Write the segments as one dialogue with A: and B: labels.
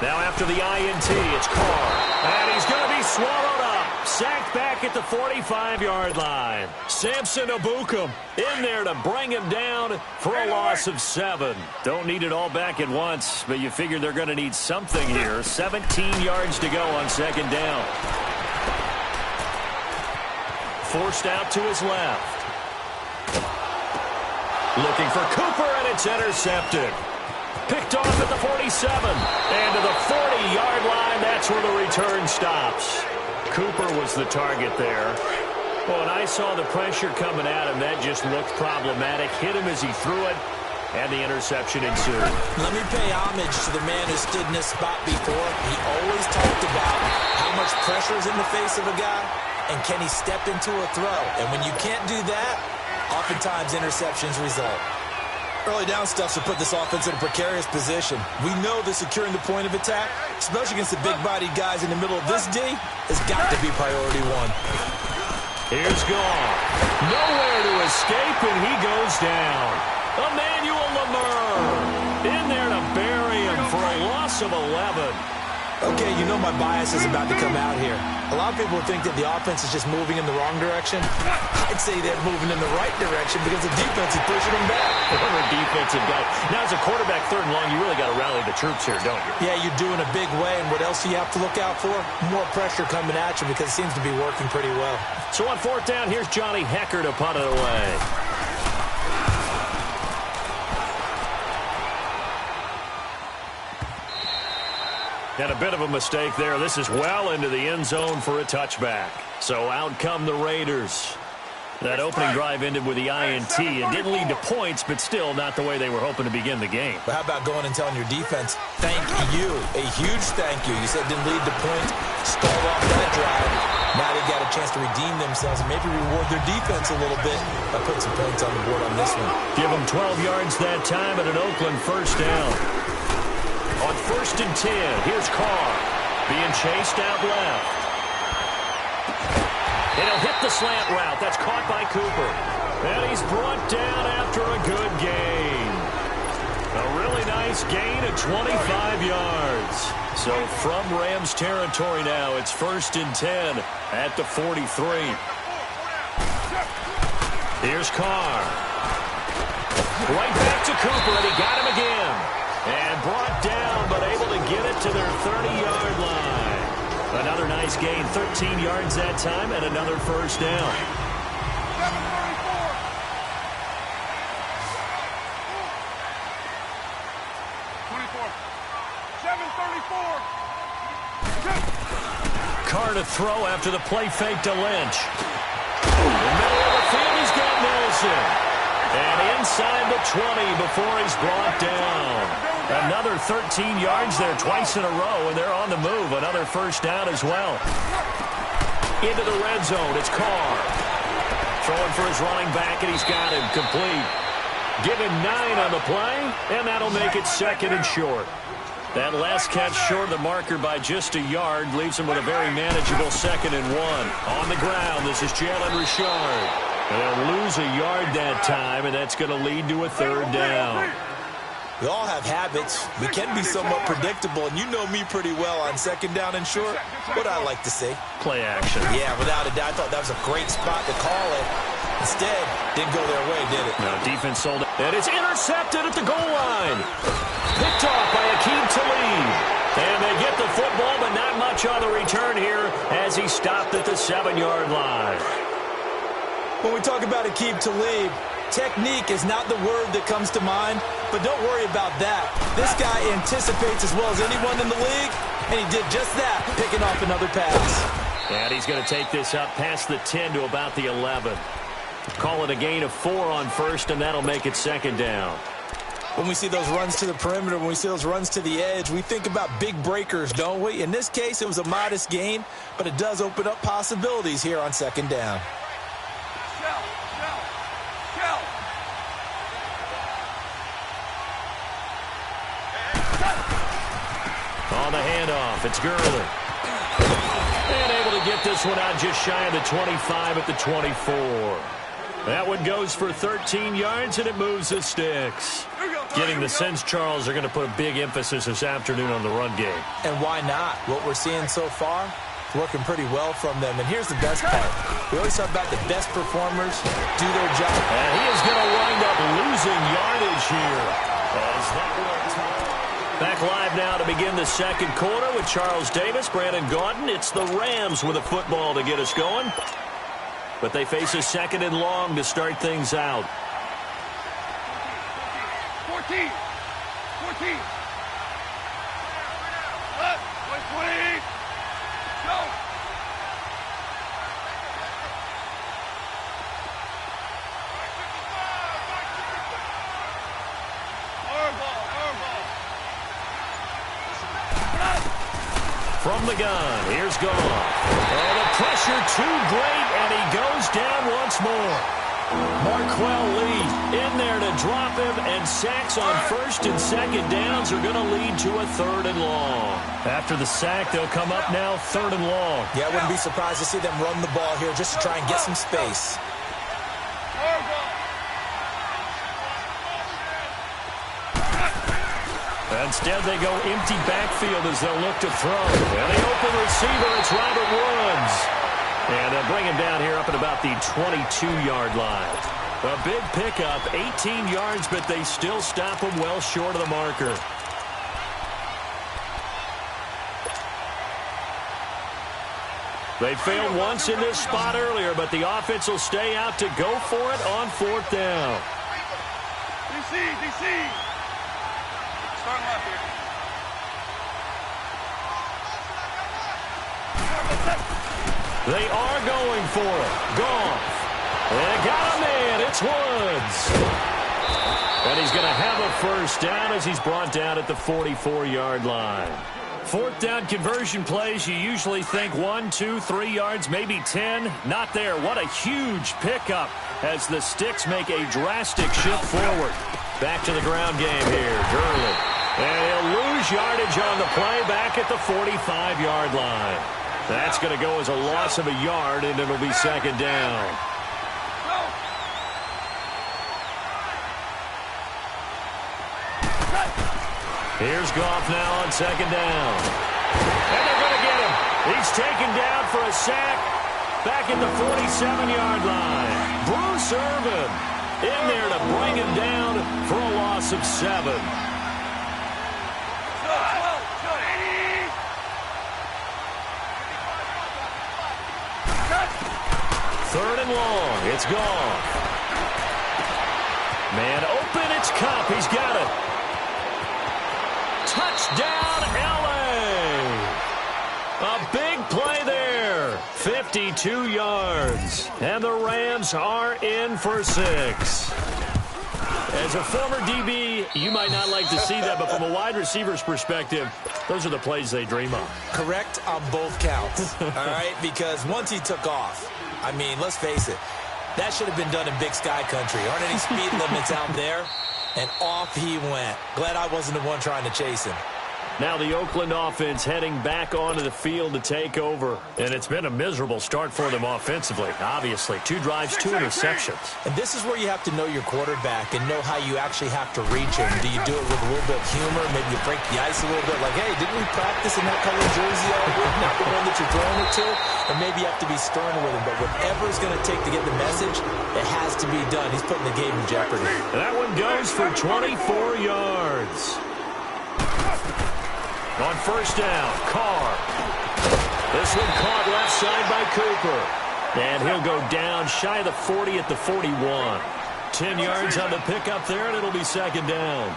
A: Now after the INT, it's Carr. And he's going to be swallowed up. Sacked back at the 45-yard line. Samson Abukum in there to bring him down for a loss of 7. Don't need it all back at once, but you figure they're going to need something here. 17 yards to go on second down. Forced out to his left. Looking for Cooper, and it's intercepted. Picked off at the 47. And to the 40-yard line, that's where the return stops. Cooper was the target there. Well, and I saw the pressure coming at him. That just looked problematic. Hit him as he threw it, and the interception ensued.
B: Let me pay homage to the man who stood in this spot before. He always talked about how much pressure is in the face of a guy, and can he step into a throw. And when you can't do that, oftentimes interceptions result. Early down stuffs will put this offense in a precarious position. We know that securing the point of attack, especially against the big-bodied guys in the middle of this D, has got to be priority one.
A: Here's Goff. Nowhere to escape, and he goes down. Emmanuel Lamar in there to bury him for a loss of 11.
B: Okay, you know my bias is about to come out here. A lot of people think that the offense is just moving in the wrong direction. I'd say they're moving in the right direction because the defense is pushing them back.
A: Whatever defensive guy. Now, as a quarterback, third and long, you really got to rally the troops here, don't you?
B: Yeah, you do in a big way. And what else do you have to look out for? More pressure coming at you because it seems to be working pretty well.
A: So on fourth down, here's Johnny Hecker to punt it away. And a bit of a mistake there. This is well into the end zone for a touchback. So out come the Raiders. That opening drive ended with the INT. It didn't lead to points, but still not the way they were hoping to begin the game.
B: But how about going and telling your defense, thank you, a huge thank you. You said it didn't lead to points, stalled off that drive. Now they got a chance to redeem themselves and maybe reward their defense a little bit by putting some points on the board on this one.
A: Give them 12 yards that time at an Oakland first down. On first and 10, here's Carr being chased out left. And he'll hit the slant route. That's caught by Cooper. And he's brought down after a good gain. A really nice gain of 25 yards. So from Rams territory now, it's first and 10 at the 43. Here's Carr. Right back to Cooper, and he got him again. And brought down, but able to get it to their 30-yard line. Another nice gain, 13 yards that time, and another first down. 7:34. Carr to throw after the play fake to Lynch. In the middle of the field, he's got Nelson. And inside the 20 before he's brought down. Another 13 yards there twice in a row, and they're on the move. Another first down as well. Into the red zone, it's Carr. Throwing for his running back, and he's got him complete. Given 9 on the play, and that'll make it second and short. That last catch short of the marker by just a yard leaves him with a very manageable second and 1. On the ground, this is Jalen Richard. They'll lose a yard that time, and that's going to lead to a third down.
B: We all have habits. We can be somewhat predictable, and you know me pretty well on second down and short. What I like to see.
A: Play action.
B: Yeah, without a doubt. I thought that was a great spot to call it. Instead, didn't go their way, did it?
A: No, defense sold it. And it's intercepted at the goal line. Picked off by Aqib Talib. And they get the football, but not much on the return here as he stopped at the 7-yard line.
B: When we talk about Aqib Talib, technique is not the word that comes to mind, but don't worry about that. This guy anticipates as well as anyone in the league, and he did just that, picking off another pass.
A: And he's going to take this up past the 10 to about the 11. Call it a gain of 4 on first, and that'll make it second down.
B: When we see those runs to the perimeter, when we see those runs to the edge, we think about big breakers, don't we? In this case, it was a modest gain, but it does open up possibilities here on second down.
A: On the handoff, it's Gurley. And able to get this one out just shy of the 25 at the 24. That one goes for 13 yards, and it moves the sticks. Getting the sense, Charles, they're going to put a big emphasis this afternoon on the run game.
B: And why not? What we're seeing so far, working pretty well from them. And here's the best part. We always talk about the best performers do their job.
A: And he is going to wind up losing yardage here. As that works. Back live now to begin the second quarter with Charles Davis, Brandon Gaudin. It's the Rams with a football to get us going. But they face a second and long to start things out.
C: 14. 14. Left. 20. Go.
A: From the gun, here's Goff. Oh, the pressure too great, and he goes down once more. Marquell Lee in there to drop him, and sacks on first and second downs are going to lead to a third and long. After the sack, they'll come up now third and long.
B: Yeah, I wouldn't be surprised to see them run the ball here just to try and get some space.
A: Instead, they go empty backfield as they'll look to throw. And the open receiver, it's Robert Woods. And they'll bring him down here up at about the 22-yard line. A big pickup, 18 yards, but they still stop him well short of the marker. They failed once in this spot earlier, but the offense will stay out to go for it on fourth down.
C: DC. Start left here.
A: They are going for it. Goff. And got a man. It's Woods. And he's going to have a first down as he's brought down at the 44-yard line. Fourth down conversion plays, you usually think 1, 2, 3 yards, maybe 10. Not there. What a huge pickup as the Sticks make a drastic shift forward. Back to the ground game here. Gurley. And he'll lose yardage on the play back at the 45-yard line. That's going to go as a loss of a yard, and it'll be second down. Here's Goff now on second down. And they're going to get him. He's taken down for a sack back at the 47-yard line. Bruce Irvin in there to bring him down for a loss of 7. Third and long. It's Goff. Man open. It's Kupp. He's got it. Touchdown, L.A. A big play there. 52 yards. And the Rams are in for 6. As a former DB, you might not like to see that, but from a wide receiver's perspective, those are the plays they dream of.
B: Correct on both counts, all right? Because once he took off, I mean, let's face it, that should have been done in Big Sky Country. Aren't any speed limits out there? And off he went. Glad I wasn't the one trying to chase him.
A: Now the Oakland offense heading back onto the field to take over. And it's been a miserable start for them offensively, obviously. 2 drives, 2 interceptions.
B: And this is where you have to know your quarterback and know how you actually have to reach him. Do you do it with a little bit of humor? Maybe you break the ice a little bit. Like, hey, didn't we practice in that color jersey all week? Not the one that you're throwing it to? And maybe you have to be stern with him. But whatever it's going to take to get the message, it has to be done. He's putting the game in jeopardy.
A: And that one goes for 24 yards. On first down, Carr. This one caught left side by Cooper. And he'll go down shy of the 40 at the 41. 10 yards on the pickup there, and it'll be second down.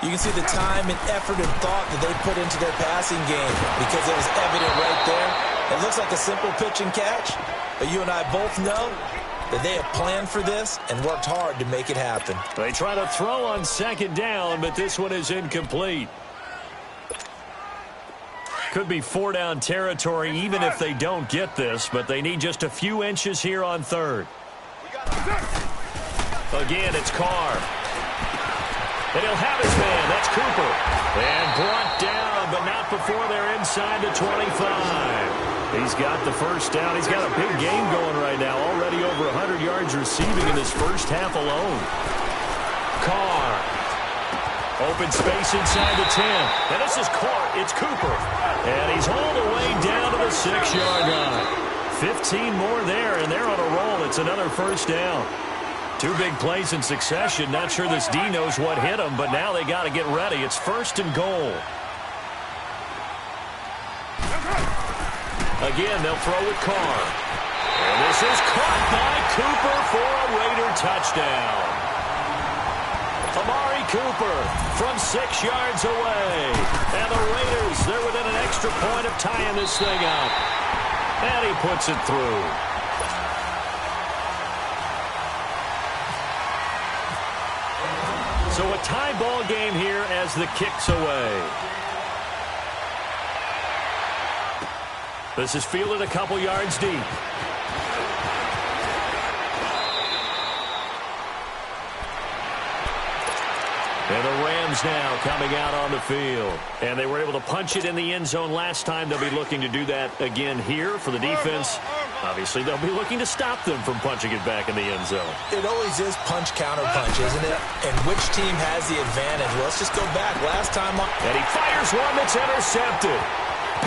B: You can see the time and effort and thought that they put into their passing game because it was evident right there. It looks like a simple pitch and catch, but you and I both know that they have planned for this and worked hard to make it happen.
A: They try to throw on second down, but this one is incomplete. Could be 4-down territory even if they don't get this, but they need just a few inches here on third. Again, it's Carr. And he'll have his man. That's Cooper. And brought down, but not before they're inside the 25. He's got the first down. He's got a big game going right now. Already over 100 yards receiving in this first half alone. Carr. Open space inside the 10. And this is caught. It's Cooper. And he's all the way down to the 6-yard line. 15 more there, and they're on a roll. It's another first down. 2 big plays in succession. Not sure this D knows what hit him, but now they got to get ready. It's 1st and goal. Again, they'll throw with Carr. And this is caught by Cooper for a Raider touchdown. Amari Cooper from 6 yards away. And the Raiders, they're within an extra point of tying this thing up. And he puts it through. So a tie ball game here as the kick's away. This is fielded a couple yards deep. And the Rams now coming out on the field. And they were able to punch it in the end zone last time. They'll be looking to do that again here for the defense. Obviously, they'll be looking to stop them from punching it back in the end zone.
B: It always is punch-counter-punch, isn't it? And which team has the advantage? Let's just go back. Last time on...
A: And he fires one that's intercepted.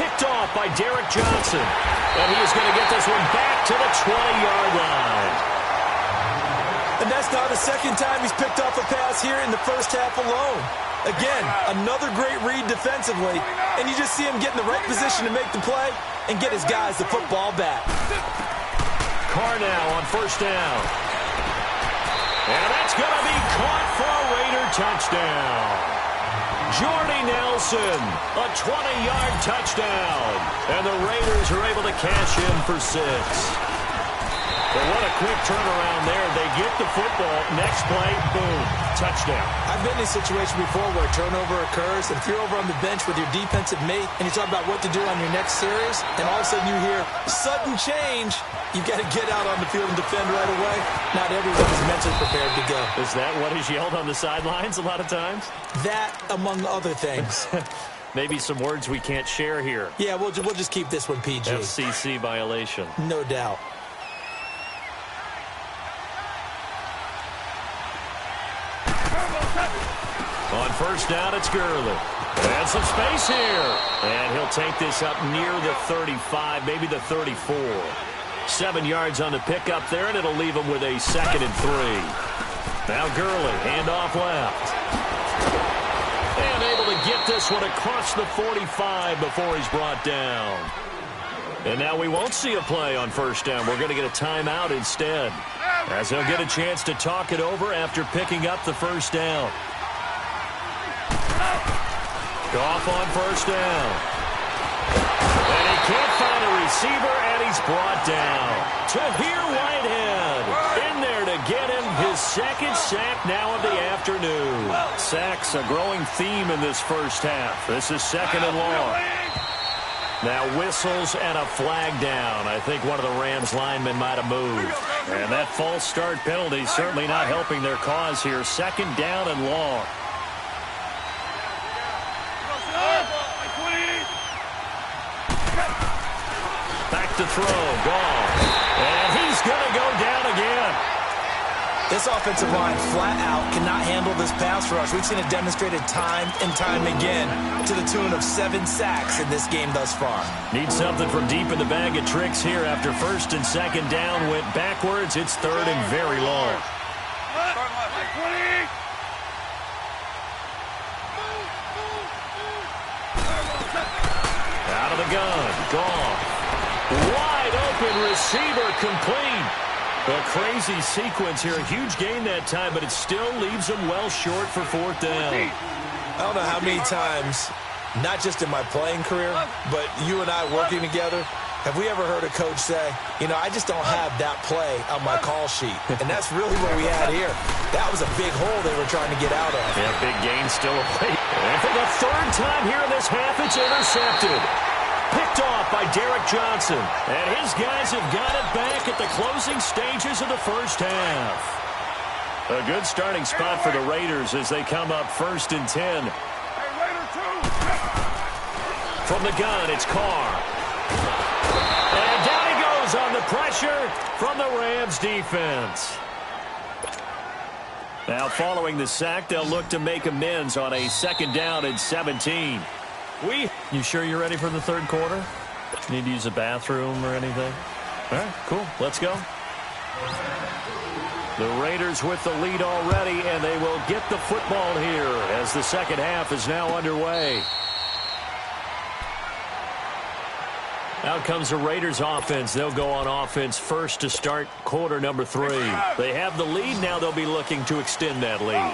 A: Picked off by Derek Johnson. And he is going to get this one back to the 20-yard line.
B: And that's not the second time he's picked off a pass here in the first half alone. Again, another great read defensively, and you just see him get in the right position to make the play and get his guys the football back.
A: Carr now on 1st down. And that's going to be caught for a Raider touchdown. Jordy Nelson, a 20-yard touchdown. And the Raiders are able to cash in for 6. But what a quick turnaround there. They get the football. Next play, boom, touchdown.
B: I've been in a situation before where a turnover occurs, and if you're over on the bench with your defensive mate and you talk about what to do on your next series, and all of a sudden you hear sudden change, you've got to get out on the field and defend right away. Not everyone is mentally prepared to go.
A: Is that what is yelled on the sidelines a lot of times?
B: That, among other things.
A: Maybe some words we can't share here.
B: Yeah, we'll just keep this one PG.
A: FCC violation.
B: No doubt.
A: On 1st down, it's Gurley. And some space here. And he'll take this up near the 35, maybe the 34. 7 yards on the pickup there, and it'll leave him with a 2nd and 3. Now Gurley, handoff left. And able to get this one across the 45 before he's brought down. And now we won't see a play on 1st down. We're going to get a timeout instead, as he'll get a chance to talk it over after picking up the 1st down. Goff on 1st down. And he can't find a receiver, and he's brought down. Tahir Whitehead in there to get him his 2nd sack now of the afternoon. Sacks a growing theme in this first half. This is 2nd and long. Now whistles and a flag down. I think one of the Rams linemen might have moved. And that false start penalty certainly not helping their cause here. 2nd down and long. Back to throw, Goff. And he's going to go down again.
B: This offensive line flat out cannot handle this pass rush. We've seen it demonstrated time and time again to the tune of 7 sacks in this game thus far.
A: Need something from deep in the bag of tricks here after 1st and 2nd down went backwards. It's 3rd and very long. Out of the gun, Goff. Wide open receiver complete. A crazy sequence here. A huge gain that time, but it still leaves him well short for 4th down.
B: I don't know how many times, not just in my playing career, but you and I working together, have we ever heard a coach say, you know, I just don't have that play on my call sheet. And that's really what we had here. That was a big hole they were trying to get out of.
A: Yeah, big gain still away. And for the 3rd time here in this half, it's intercepted. Picked off by Derek Johnson. And his guys have got it back at the closing stages of the first half. A good starting spot for the Raiders as they come up 1st and 10. From the gun, it's Carr. And down he goes on the pressure from the Rams defense. Now, following the sack, they'll look to make amends on a 2nd down and 17. You sure you're ready for the third quarter? Need to use a bathroom or anything? All right, cool. Let's go. The Raiders with the lead already, and they will get the football here as the second half is now underway. Out comes the Raiders offense. They'll go on offense first to start quarter number 3. They have the lead. Now they'll be looking to extend that lead.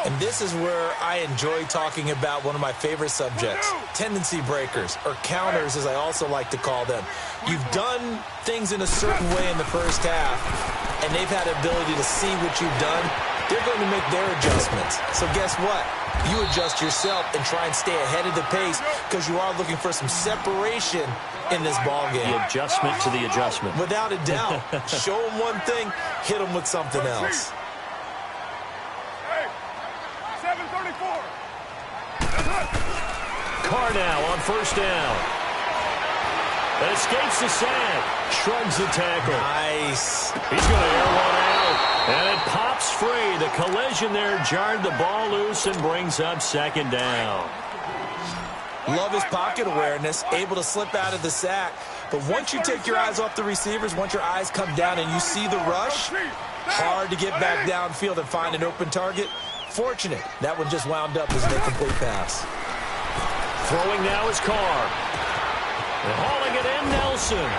B: And this is where I enjoy talking about one of my favorite subjects, tendency breakers, or counters as I also like to call them. You've done things in a certain way in the first half, and they've had the ability to see what you've done. They're going to make their adjustments. So guess what? You adjust yourself and try and stay ahead of the pace because you are looking for some separation in this ball game.
A: The adjustment to the adjustment.
B: Without a doubt. Show them one thing, hit them with something else.
C: Hey, 734.
A: Carr now on 1st down. Escapes the sack. Shrugs the tackle.
B: Nice.
A: He's going to air one out. And it pops free. The collision there jarred the ball loose and brings up 2nd down.
B: Love his pocket awareness, able to slip out of the sack. But once you take your eyes off the receivers, once your eyes come down and you see the rush, hard to get back downfield and find an open target. Fortunate, that one just wound up as an incomplete pass.
A: Throwing now is Carr. And hauling it in, Nelson.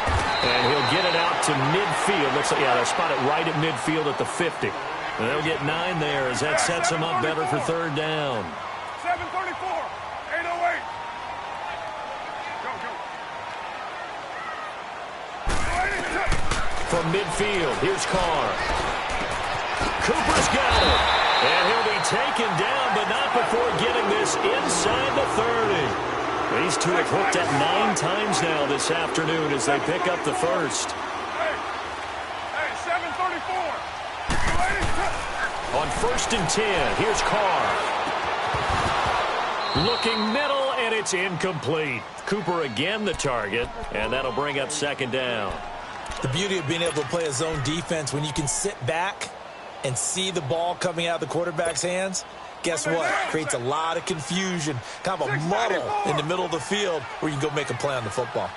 A: And he'll get it out to midfield. Looks like, yeah, they'll spot it right at midfield at the 50. And they'll get 9 there as that sets them up better for 3rd down.
C: 734. 808. Go.
A: From midfield, here's Carr. Cooper's got it. And he'll be taken down, but not before getting this inside the 30. These two have hooked up 9 times now this afternoon as they pick up the first.
C: Hey, 734.
A: On 1st and 10, here's Carr. Looking middle, and it's incomplete. Cooper again the target, and that'll bring up 2nd down.
B: The beauty of being able to play a zone defense when you can sit back and see the ball coming out of the quarterback's hands, guess what? Creates a lot of confusion, kind of a muddle in the middle of the field where you can go make a play on the football.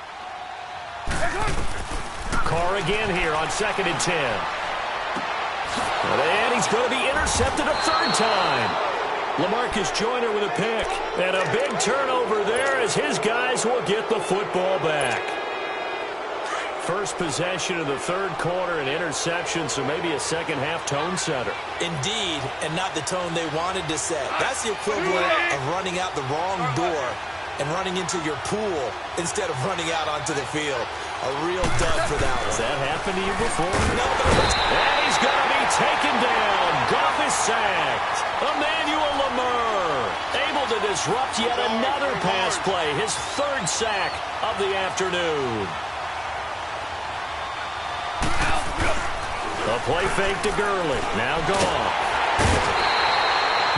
A: Carr again here on 2nd and 10. And he's going to be intercepted a 3rd time. LaMarcus Joyner with a pick. And a big turnover there as his guys will get the football back. First possession of the 3rd quarter, an interception, so maybe a second-half tone setter.
B: Indeed, and not the tone they wanted to set. That's the equivalent of running out the wrong door and running into your pool instead of running out onto the field. A real dud for that one.
A: Has that happened to you before?
B: No, but
A: and he's going to be taken down. Goff is sacked. Emmanuel Lamur able to disrupt yet another pass play. His 3rd sack of the afternoon. A play fake to Gurley. Now Goff.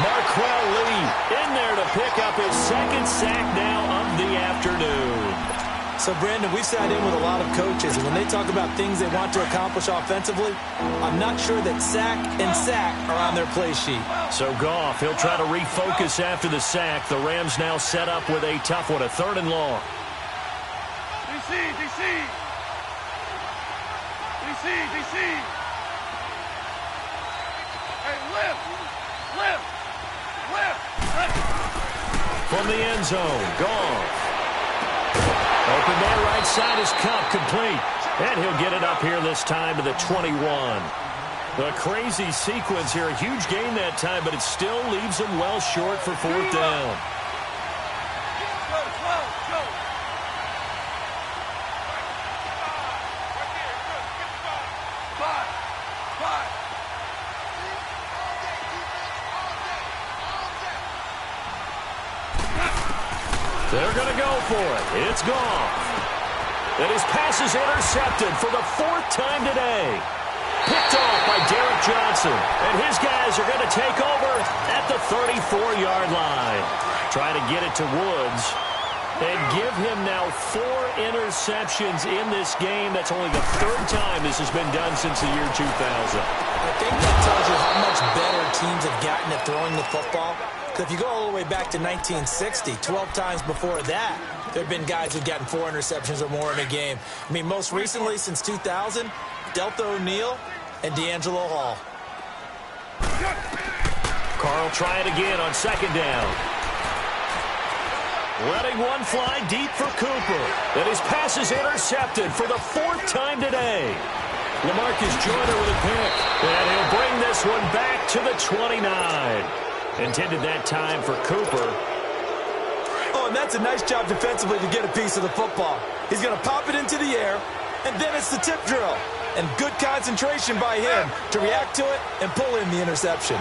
A: Marquell Lee in there to pick up his 2nd sack now of the afternoon.
B: So, Brandon, we've sat in with a lot of coaches, and when they talk about things they want to accomplish offensively, I'm not sure that sack and sack are on their play sheet.
A: So Goff, he'll try to refocus after the sack. The Rams now set up with a tough one, a 3rd and long.
C: DC. Hey, lift.
A: From the end zone, Goff. Open there, right side is Cup, complete. And he'll get it up here this time to the 21. A crazy sequence here, a huge gain that time, but it still leaves him well short for 4th down. They're going to go for it. It's Goff. And his pass is intercepted for the 4th time today. Picked off by Derek Johnson. And his guys are going to take over at the 34-yard line. Try to get it to Woods. And give him now 4 interceptions in this game. That's only the 3rd time this has been done since the year 2000.
B: I think that tells you how much better teams have gotten at throwing the football. Because if you go all the way back to 1960, 12 times before that, there have been guys who've gotten 4 interceptions or more in a game. I mean, most recently, since 2000, Delta O'Neal and D'Angelo Hall.
A: Carl try it again on second down. Letting one fly deep for Cooper. And his pass is intercepted for the 4th time today. LaMarcus Joyner with a pick. And he'll bring this one back to the 29. Intended that time for Cooper.
B: Oh, and that's a nice job defensively to get a piece of the football. He's going to pop it into the air, and then it's the tip drill. And good concentration by him to react to it and pull in the interception.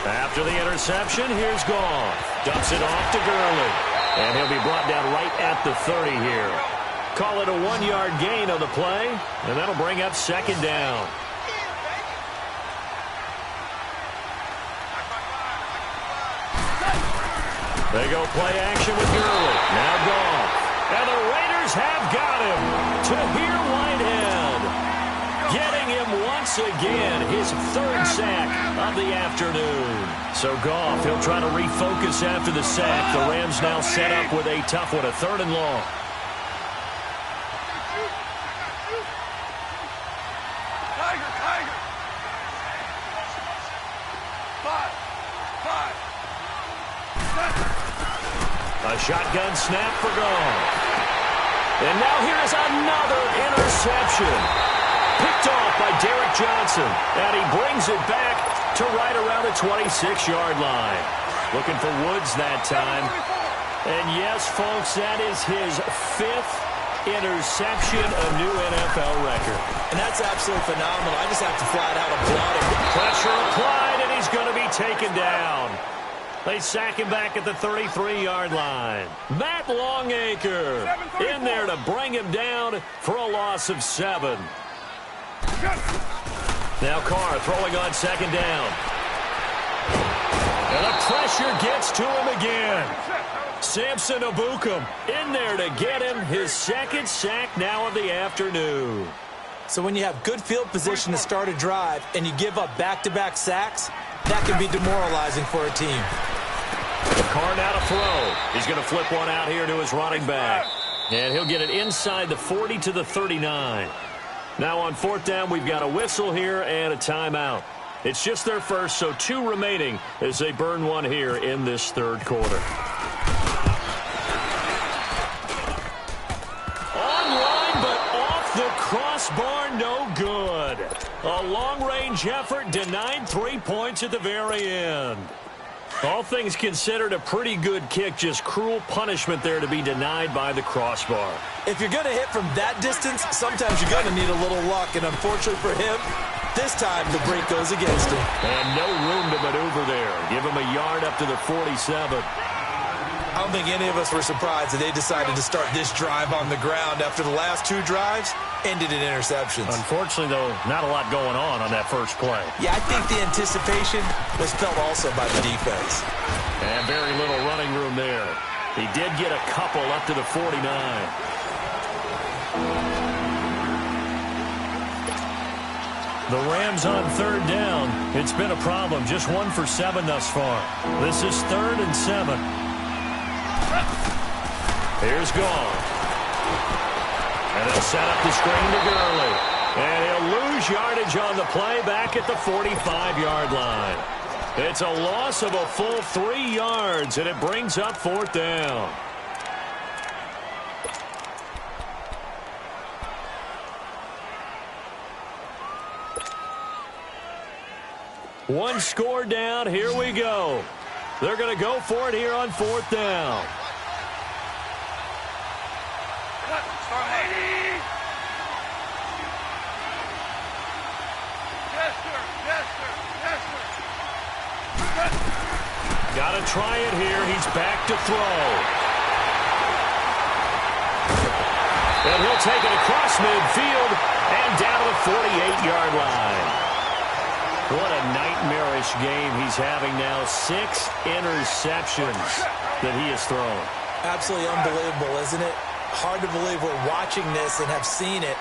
A: After the interception, here's Goff. Dumps it off to Gurley. And he'll be brought down right at the 30 here. Call it a 1-yard gain on the play, and that'll bring up second down. They go play action with Gurley. Now Goff. And the Raiders have got him. Tahir Whitehead. Getting him once again. His 3rd sack of the afternoon. So Goff, he'll try to refocus after the sack. The Rams now set up with a tough one, a 3rd and long. A shotgun snap for Goff. And now here's another interception. Picked off by Derek Johnson. And he brings it back to right around the 26-yard line. Looking for Woods that time. And yes, folks, that is his 5th interception, a new NFL record.
B: And that's absolutely phenomenal. I just have to flat out applaud him.
A: Pressure applied, and he's going to be taken down. They sack him back at the 33-yard line. Matt Longacre in there to bring him down for a loss of 7. Now Carr throwing on second down. And the pressure gets to him again. Samson Ebukam in there to get him his 2nd sack now of the afternoon.
B: So when you have good field position to start a drive and you give up back-to-back sacks, that can be demoralizing for a team.
A: Carr now to throw. He's going to flip one out here to his running back. And he'll get it inside the 40 to the 39. Now on 4th down, we've got a whistle here and a timeout. It's just their first, so 2 remaining as they burn one here in this 3rd quarter. Online, but off the crossbar, no good. A long-range effort denied 3 points at the very end. All things considered, a pretty good kick, just cruel punishment there to be denied by the crossbar.
B: If you're going to hit from that distance, sometimes you're going to need a little luck, and unfortunately for him, this time the break goes against him.
A: And no room to maneuver there. Give him a yard up to the 47.
B: I don't think any of us were surprised that they decided to start this drive on the ground after the last 2 drives ended in interceptions.
A: Unfortunately, though, not a lot going on that first play.
B: Yeah, I think the anticipation was felt also by the defense.
A: And very little running room there. He did get a couple up to the 49. The Rams on 3rd down. It's been a problem. Just 1 for 7 thus far. This is 3rd and 7. Here's Goff. And they'll set up the screen to Gurley. And he'll lose yardage on the play back at the 45-yard line. It's a loss of a full 3 yards, and it brings up 4th down. One score down. Here we go. They're going to go for it here on 4th down. Got to try it here. He's back to throw. And he'll take it across midfield and down to the 48-yard line. What a nightmarish game he's having now. 6 interceptions that he has thrown.
B: Absolutely unbelievable, isn't it? Hard to believe we're watching this and have seen it,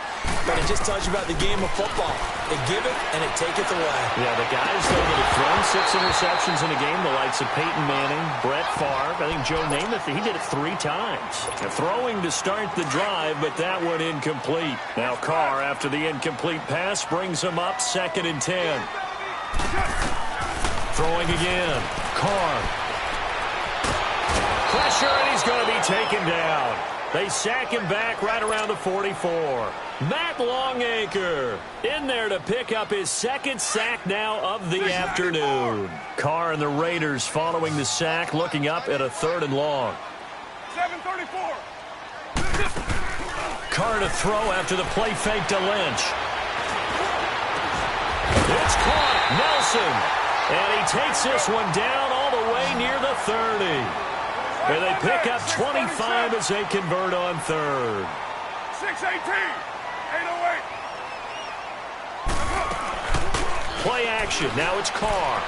B: but it just tells you about the game of football. It giveth and it taketh away.
A: Yeah, the guys, though, that have thrown 6 interceptions in a game, the likes of Peyton Manning, Brett Favre, I think Joe Namath, he did it 3 times. Throwing to start the drive, but that one incomplete. Now Carr, after the incomplete pass, brings him up 2nd and 10. Throwing again. Carr. Pressure, and he's going to be taken down. They sack him back right around the 44. Matt Longacre in there to pick up his 2nd sack now of the afternoon. Carr and the Raiders following the sack, looking up at a 3rd and long.
C: 7:34.
A: Carr to throw after the play fake to Lynch. It's caught. Nelson. And he takes this one down all the way near the 30. And they pick up 25 as they convert on 3rd.
C: 6:18. 8:08.
A: Play action. Now it's Carr.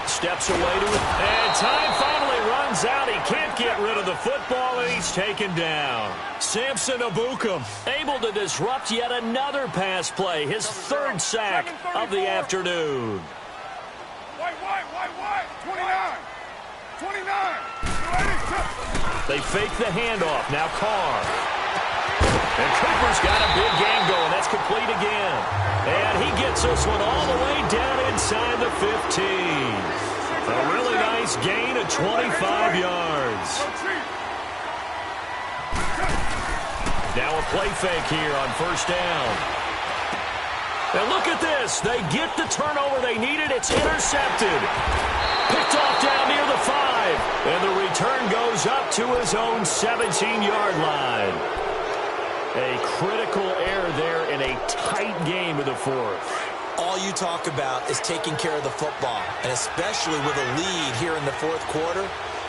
A: Steps away to it. And time finally runs out. He can't get rid of the football, and he's taken down. Samson Ebukam able to disrupt yet another pass play. His 3rd sack of the afternoon.
C: White. 29. 29.
A: They fake the handoff. Now Carr. And Cooper's got a big game going. That's complete again. And he gets this one all the way down inside the 15. A really nice gain of 25 yards. Now a play fake here on 1st down. And look at this. They get the turnover they needed. It's intercepted. Picked off down near the 5. And the return goes up to his own 17-yard line. A critical error there in a tight game of the 4th.
B: All you talk about is taking care of the football, and especially with a lead here in the 4th quarter.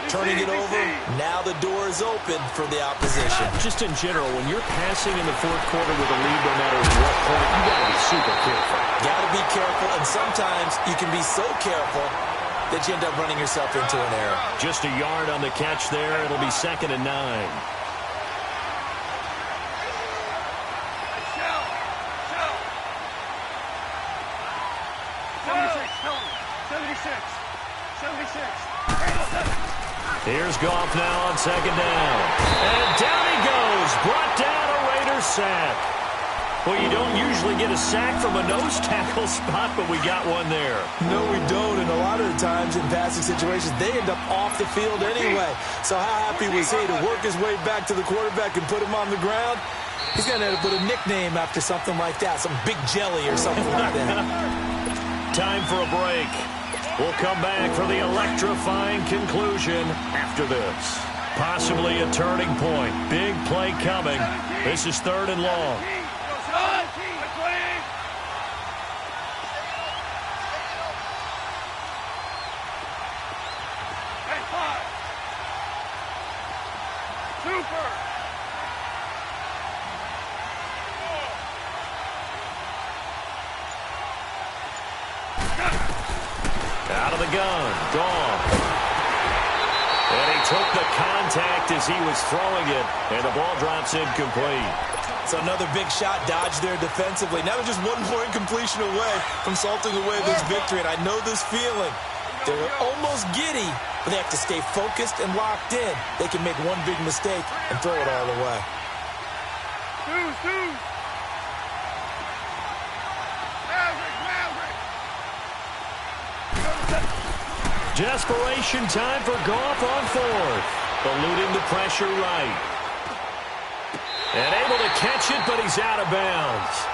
B: Turning it over, now the door is open for the opposition.
A: Just in general, when you're passing in the 4th quarter with a lead, no matter what point, you got to be super careful.
B: Got to be careful, and sometimes you can be so careful that you end up running yourself into an error.
A: Just a yard on the catch there. It'll be 2nd and 9. Here's Goff now on 2nd down. And down he goes. Brought down a Raiders sack. Well, you don't usually get a sack from a nose tackle spot, but we got one there.
B: No, we don't. And a lot of the times in passing situations, they end up off the field anyway. So how happy was he to work his way back to the quarterback and put him on the ground? He's going to have to put a nickname after something like that, some Big Jelly or something like that.
A: Time for a break. We'll come back for the electrifying conclusion after this. Possibly a turning point. Big play coming. This is 3rd and long. Out of the gun. Gone. And he took the contact as he was throwing it, and the ball drops incomplete.
B: So another big shot dodged there defensively. Now they're just one more incompletion away from salting away this victory, and I know this feeling. They're almost giddy, but they have to stay focused and locked in. They can make one big mistake and throw it all away.
A: Desperation time for Goff on 4th. Eluding the pressure right. And able to catch it, but he's out of bounds.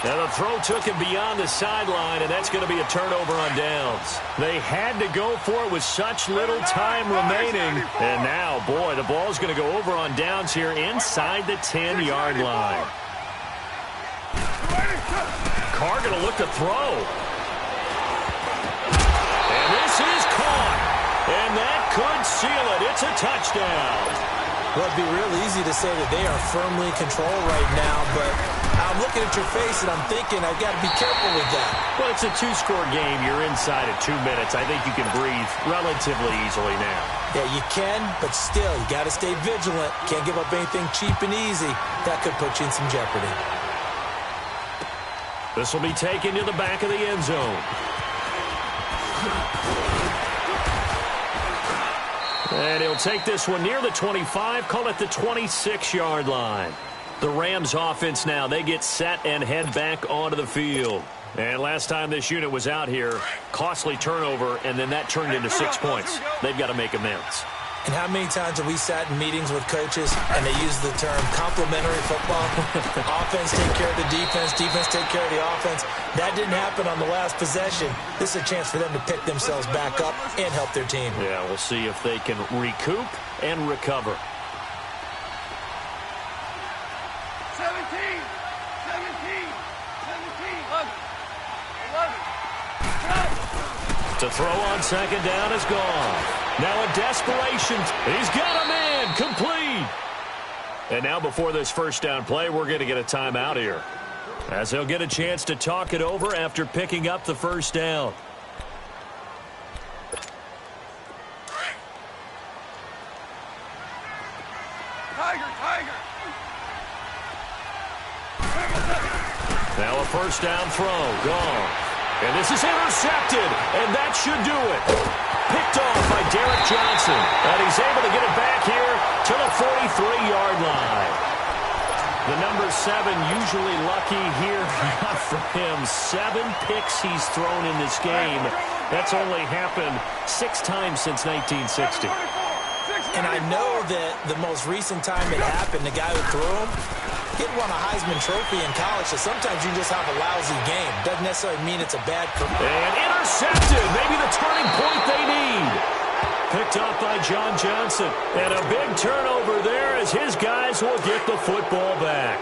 A: Now the throw took him beyond the sideline, and that's going to be a turnover on downs. They had to go for it with such little time remaining. And now, boy, the ball's going to go over on downs here inside the 10-yard line. Carr going to look to throw. And this is caught. And that could seal it. It's a touchdown.
B: Well, it'd be real easy to say that they are firmly in control right now, but I'm looking at your face and I'm thinking I've got to be careful with that.
A: Well, it's a 2-score game. You're inside at 2 minutes. I think you can breathe relatively easily now.
B: Yeah, you can, but still, you got to stay vigilant. Can't give up anything cheap and easy. That could put you in some jeopardy.
A: This will be taken to the back of the end zone. And he'll take this one near the 25, call it the 26-yard line. The Rams offense now, they get set and head back onto the field. And last time this unit was out here, costly turnover, and then that turned into 6 points. They've got to make amends.
B: And how many times have we sat in meetings with coaches and they use the term complementary football? Offense take care of the defense, defense take care of the offense. That didn't happen on the last possession. This is a chance for them to pick themselves back up and help their team.
A: Yeah, we'll see if they can recoup and recover.
C: 17, 11.
A: To throw on second down is gone. Now a desperation. He's got a man. Complete. And now before this first down play, we're going to get a timeout here, as he'll get a chance to talk it over after picking up the first down.
C: Tiger.
A: Now a first down throw. Gone. And this is intercepted, and that should do it. Picked off by Derek Johnson, and he's able to get it back here to the 43-yard line. The number 7 usually lucky here. Not for him. 7 picks he's thrown in this game. That's only happened 6 times since 1960.
B: And I know that the most recent time it happened, the guy who threw him, he won a Heisman Trophy in college, so sometimes you just have a lousy game. Doesn't necessarily mean it's a bad career.
A: And intercepted. Maybe the turning point they need. Picked off by John Johnson. And a big turnover there as his guys will get the football back.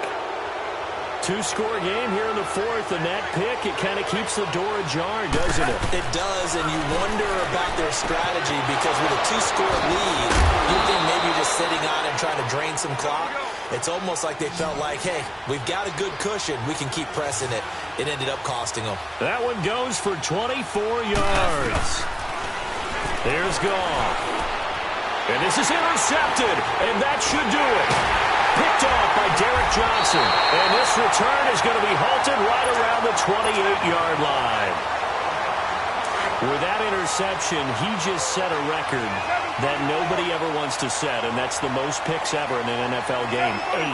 A: 2-score game here in the 4th, and that pick, it kind of keeps the door ajar, doesn't it?
B: It does, and you wonder about their strategy, because with a 2-score lead, you think maybe you're just sitting on it trying to drain some clock. It's almost like they felt like, hey, we've got a good cushion. We can keep pressing it. It ended up costing them.
A: That one goes for 24 yards. Here's Goff. And this is intercepted, and that should do it. Picked off by Derek Johnson. And this return is going to be halted right around the 28-yard line. With that interception, he just set a record that nobody ever wants to set, and that's the most picks ever in an NFL game. 8.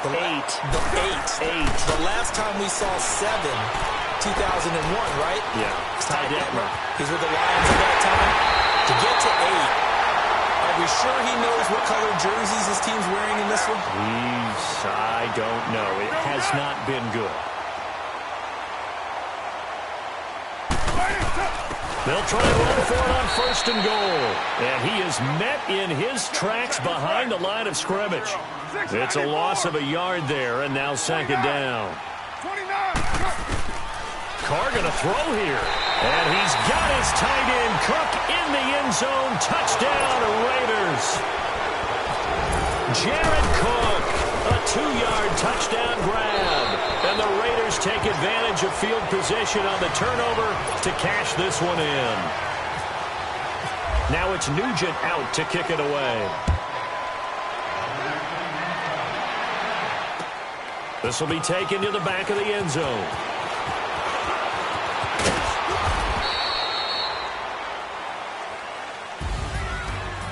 B: The last time we saw 7, 2001, right?
A: Yeah. Ty Detmer.
B: He's with the Lions at that time. To get to 8. Are we sure he knows what color jerseys his team's wearing in this one?
A: I don't know. It has not been good. They'll try to run for it on 1st and goal. And he is met in his tracks behind the line of scrimmage. It's a loss of a yard there, and now 2nd down.
C: 29.
A: Carr going to throw here. And he's got his tight end, Cook, in the end zone. Touchdown, Raiders. Jared Cook, a 2-yard touchdown grab. And the Raiders take advantage of field position on the turnover to cash this one in. Now it's Nugent out to kick it away. This will be taken to the back of the end zone.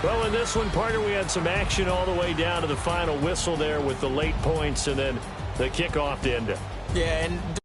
A: Well, in this one, partner, we had some action all the way down to the final whistle there with the late points and then the kickoff to end it.
B: Yeah, and